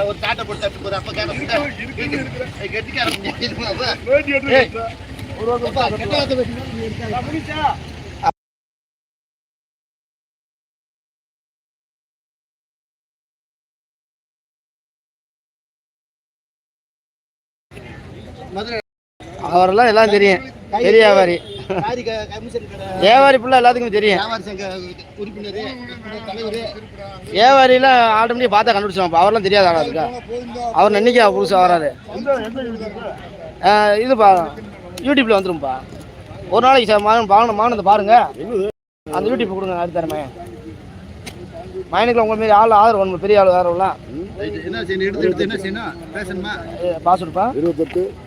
ஒரு சாட்டை போட்டு தட்டு போற அப்ப அவரெல்லாம் எல்லாம் தெரியும். பெரிய வியாபாரி, வியாபாரி ஃபுல்லாக எல்லாத்துக்குமே தெரியும். வியாபாரியில் ஆட்டோமேட்டிக் பார்த்தா கண்டுபிடிச்சோம். அவரெல்லாம் தெரியாத ஆளா இருக்கா? அவர் இன்னைக்கு புதுசாக வராது. இதுப்பா யூடியூப்ல வந்துரும்ப்பா. ஒரு நாளைக்கு சார் மானத்தை பாருங்க, அந்த யூடியூப் கொடுங்க. அடுத்த தரமே மயனுக்குள்ள உங்களை மாரி ஆள் ஆதரவு ஒன்று பெரிய ஆள் வேறலாம் என்ன செய்யணும்? எடுத்து என்ன செய்யணும்? பேசணுமா? பாஸ்வேர்டுப்பா 28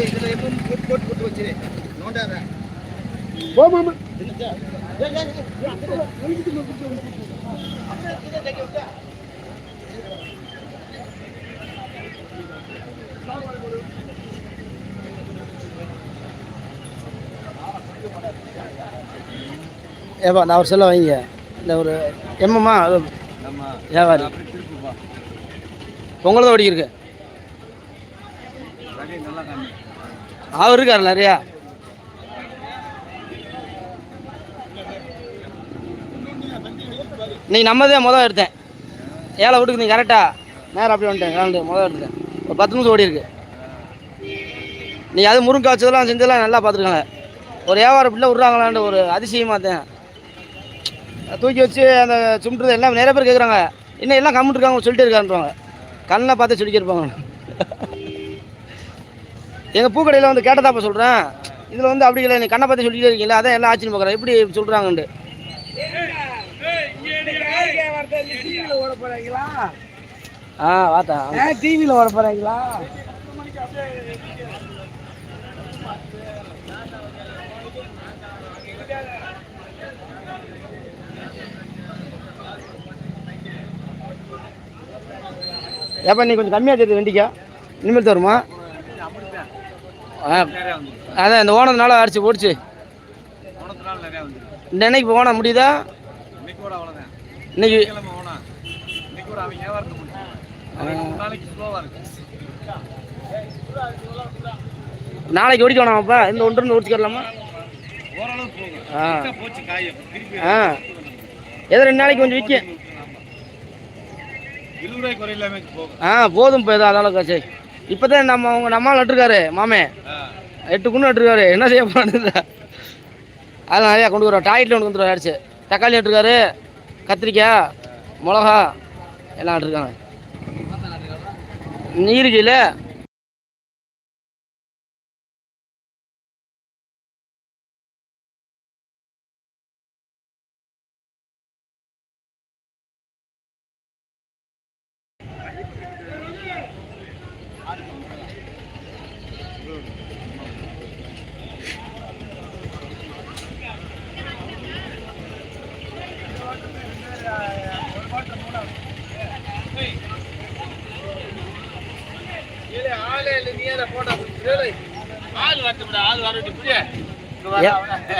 இதுல எப்பவும் போட்டு வச்சு நோண்டாத போமாமா ஏப்பா நான் ஒரு செல்ல வைங்க. இந்த ஒரு எம்மம்மா வியாபாரி பொங்கல் தான் ஓடிக்கிருக்கு. அவர் இருக்கார் நிறையா. இன்னைக்கு நம்மதான் முதல் எடுத்தேன். ஏழை வீட்டுக்கு நீ கரெக்டா நேரம் அப்படி வந்துட்டேன். கலந்து முதல் எடுத்தேன். ஒரு 10 நிமிஷம் ஓடி இருக்கு. நீ அது முருங்கை காய்ச்சதெல்லாம் செஞ்சதெல்லாம் நல்லா பார்த்துருக்காங்க. ஒரு வியாபாரம் பிள்ளை விட்றாங்களான்னு ஒரு அதிசயமாக தான் தூக்கி வச்சு அந்த சும்பிட்றது எல்லாம் நிறைய பேர் கேட்குறாங்க. இன்னும் எல்லாம் கம்மிட்டு இருக்காங்க சொல்லிட்டு இருக்கான்றாங்க. கண்ணை பார்த்து சொல்லிக்கிருப்பாங்க. எங்கள் பூக்கடையில் வந்து கேட்டதாப்பா சொல்கிறேன். இதில் வந்து அப்படி இல்லை, நீ கண்ணை பார்த்து சொல்லிக்கிட்டே இருக்கீங்களா? அதான் எல்லாம் ஆச்சரியம் பார்க்குறேன் எப்படி சொல்கிறாங்கன்ட்டு. வாத்தா டிவியில் ஓட போகிறீங்களா? ஏப்பா நீ கொஞ்சம் கம்மியாக தெரியுது வெண்டிக்கா. இனிமேல் தருமா? அதான் இந்த ஓனதுனால அடிச்சு போடுச்சு. இந்த என்னைக்கு இப்போ ஓன முடியுதா? இன்னைக்கு நாளைக்கு ஓடிக்கணும்ப்பா. இந்த 1 ஓடிச்சுக்கலாமா? ஏதோ 2 நாளைக்கு கொஞ்சம் விற்க போதும். இப்போ எதாவது அளவுக்கு சரி. இப்போ தான் நம்ம நட்டுருக்காரு மாமே 8 குண்டு நட்டுருக்காரு. என்ன செய்ய போறான்னு அது நிறையா கொண்டு வருவோம். டாய்லெட்டில் கொண்டு வந்துடுவார். அடிச்சு தக்காளி நட்டுருக்காரு, கத்திரிக்காய், மிளகா எல்லாம் நட்டுருக்காங்க. நீருக்குல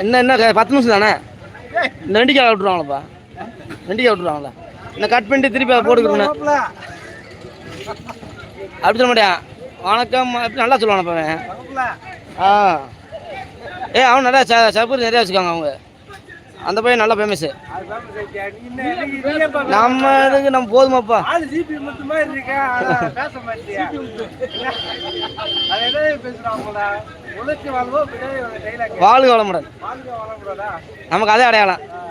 என்ன 10 நிமிஷம் தானே. இந்த வெண்டிக்காய் விட்டுருவாங்களாப்பா? வெண்டிக்காய் விட்டுருவாங்களா? இந்த கட் பண்ணிட்டு திருப்பி அதை போட்டுக்கிறேன். அப்படி சொல்ல மாட்டேன். வணக்கம் அப்படி நல்லா சொல்லுவானப்பா. அவன் நிறையா சப்பூர் நிறையா வச்சுக்காங்க அவங்க. அந்த பையன் நல்லா ஃபேமஸ். நம்ம இதுக்கு நம்ம போதுமாப்பா. வாழ்க வளமுடன். நமக்கு அதே அடையாளம்.